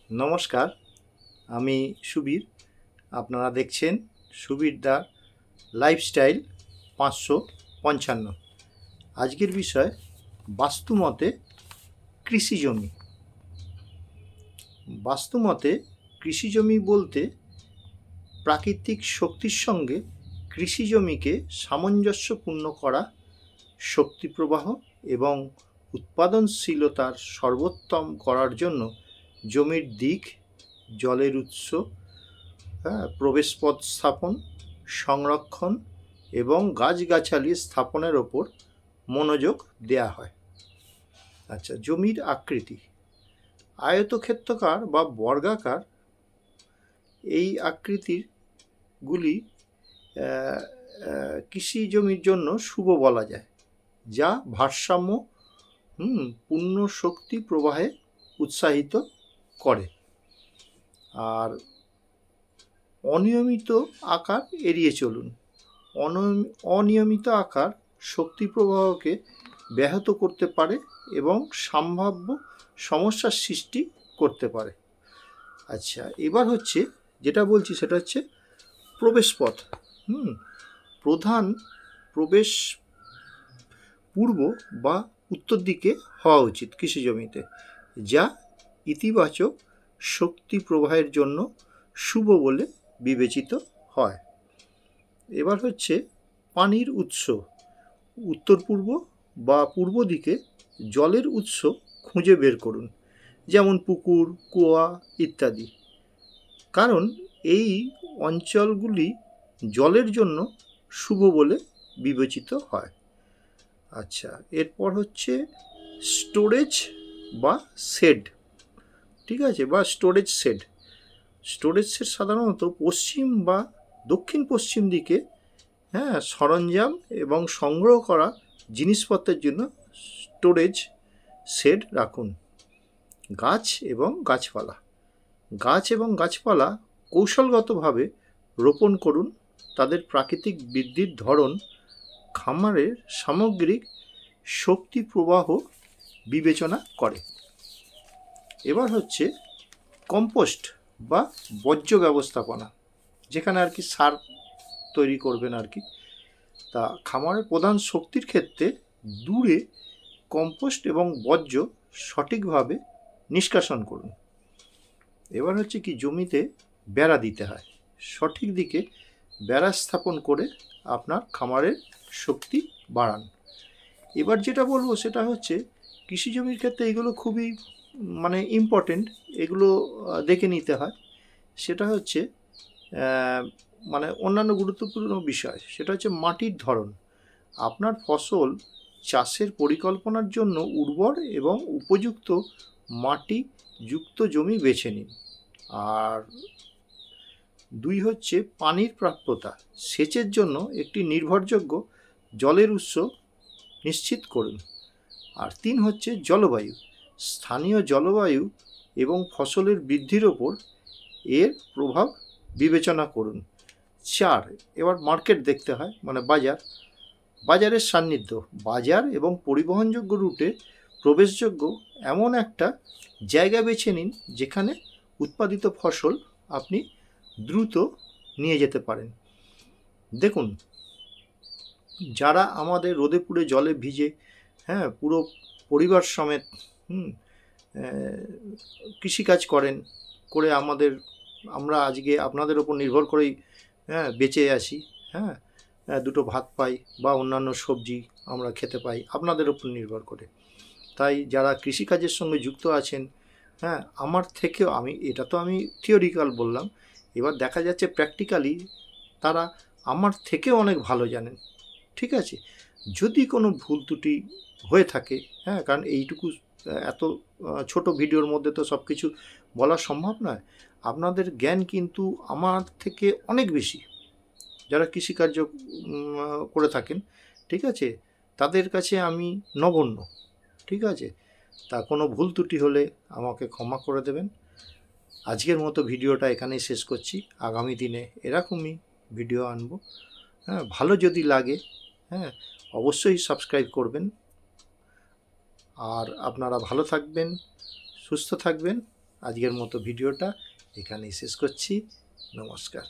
নমস্কার, আমি সুবীর। আপনারা দেখছেন সুবীর দা লাইফস্টাইল 555। আজকের বিষয় বাস্তুমতে কৃষিজমি। বাস্তুমতে কৃষিজমি বলতে প্রাকৃতিক শক্তির সঙ্গে কৃষিজমিকে সামঞ্জস্যপূর্ণ করা, শক্তি প্রবাহ এবং উৎপাদনশীলতার সর্বোত্তম করার জন্য জমির দিক, জলের উৎস, প্রবেশপথ স্থাপন, সংরক্ষণ এবং গাছগাছালি স্থাপনের ওপর মনোযোগ দেয়া হয়। আচ্ছা, জমির আকৃতি। আয়তক্ষেত্রাকার বা বর্গাকার এই আকৃতিরগুলি কৃষি জমির জন্য শুভ বলা যায়, যা ভারসাম্য পূর্ণ শক্তি প্রবাহে উৎসাহিত করে। আর অনিয়মিত আকার এড়িয়ে চলুন। অনিয়মিত আকার শক্তি প্রবাহকে ব্যাহত করতে পারে এবং সম্ভাব্য সমস্যার সৃষ্টি করতে পারে। আচ্ছা, এবার হচ্ছে যেটা বলছি সেটা হচ্ছে প্রবেশপথ। প্রধান প্রবেশ পূর্ব বা উত্তর দিকে হওয়া উচিত কৃষি জমিতে, যা ইতিবাচক শক্তি প্রবাহের জন্য শুভ বলে বিবেচিত হয়। এবার হচ্ছে পানির উৎস। উত্তর পূর্ব বা পূর্ব দিকে জলের উৎস খুঁজে বের করুন, যেমন পুকুর, কুয়া ইত্যাদি, কারণ এই অঞ্চলগুলি জলের জন্য শুভ বলে বিবেচিত হয়। আচ্ছা, এরপর হচ্ছে স্টোরেজ বা শেড। ঠিক আছে, বা স্টোরেজ শেড। স্টোরেজ শেড সাধারণত পশ্চিম বা দক্ষিণ পশ্চিম দিকে সরঞ্জাম এবং সংগ্রহ করা জিনিসপত্রের জন্য স্টোরেজ শেড রাখুন। গাছ এবং গাছপালা। গাছ এবং গাছপালা কৌশলগতভাবে রোপণ করুন। তাদের প্রাকৃতিক বৃদ্ধির ধরন খামারের সামগ্রিক শক্তি প্রবাহ বিবেচনা করে। এবার হচ্ছে কম্পোস্ট বা বর্জ্য ব্যবস্থাপনা, যেখানে আর কি সার তৈরি করবেন আর কি। তা খামারের প্রধান শক্তির ক্ষেত্রে দূরে কম্পোস্ট এবং বর্জ্য সঠিকভাবে নিষ্কাশন করুন। এবার হচ্ছে কি জমিতে বেড়া দিতে হয়। সঠিক দিকে বেড়া স্থাপন করে আপনার খামারের শক্তি বাড়ান। এবার যেটা বলবো সেটা হচ্ছে কৃষি জমির ক্ষেত্রে এগুলো খুবই ইম্পর্টেন্ট, এগুলো দেখে নিতে হয়। সেটা হচ্ছে অন্যান্য গুরুত্বপূর্ণ বিষয়, সেটা হচ্ছে মাটির ধরন। আপনার ফসল চাষের পরিকল্পনার জন্য উর্বর এবং উপযুক্ত মাটিযুক্ত জমি বেছে নিন। আর 2 হচ্ছে পানির প্রাপ্যতা। সেচের জন্য একটি নির্ভরযোগ্য জলের উৎস নিশ্চিত করুন। আর 3 হচ্ছে জলবায়ু। স্থানীয় জলবায়ু এবং ফসলের বৃদ্ধির ওপর এর প্রভাব বিবেচনা করুন। 4, এবার মার্কেট দেখতে হয়, বাজারের সান্নিধ্য। বাজার এবং পরিবহনযোগ্য রুটে প্রবেশযোগ্য এমন একটা জায়গা বেছে নিন যেখানে উৎপাদিত ফসল আপনি দ্রুত নিয়ে যেতে পারেন। দেখুন, যারা আমাদের রোদে পুড়ে জলে ভিজে পুরো পরিবার সমেত কৃষিকাজ করে আমরা আজকে আপনাদের ওপর নির্ভর করেই বেঁচে আছি। দুটো ভাত পাই বা অন্যান্য সবজি আমরা খেতে পাই আপনাদের ওপর নির্ভর করে। তাই যারা কৃষিকাজের সঙ্গে যুক্ত আছেন, আমার থেকেও, এটা তো আমি থিওরিক্যাল বললাম, এবার দেখা যাচ্ছে প্র্যাকটিক্যালি তারা আমার থেকেও অনেক ভালো জানেন। ঠিক আছে, যদি কোনো ভুল ত্রুটি হয়ে থাকে, কারণ এইটুকু এত ছোট ভিডিওর মধ্যে তো সব কিছু বলা সম্ভব নয়। আপনাদের জ্ঞান কিন্তু আমার থেকে অনেক বেশি, যারা কৃষিকার্য করে থাকেন। ঠিক আছে, তাদের কাছে আমি নগণ্য। ঠিক আছে, তা কোনো ভুল ত্রুটি হলে আমাকে ক্ষমা করে দেবেন। আজকের মতো ভিডিওটা এখানেই শেষ করছি। আগামী দিনে এরকমই ভিডিও আনবো। ভালো যদি লাগে অবশ্যই সাবস্ক্রাইব করবেন। আর আপনারা ভালো থাকবেন, সুস্থ থাকবেন। আজকের মতো ভিডিওটা এখানেই শেষ করছি। নমস্কার।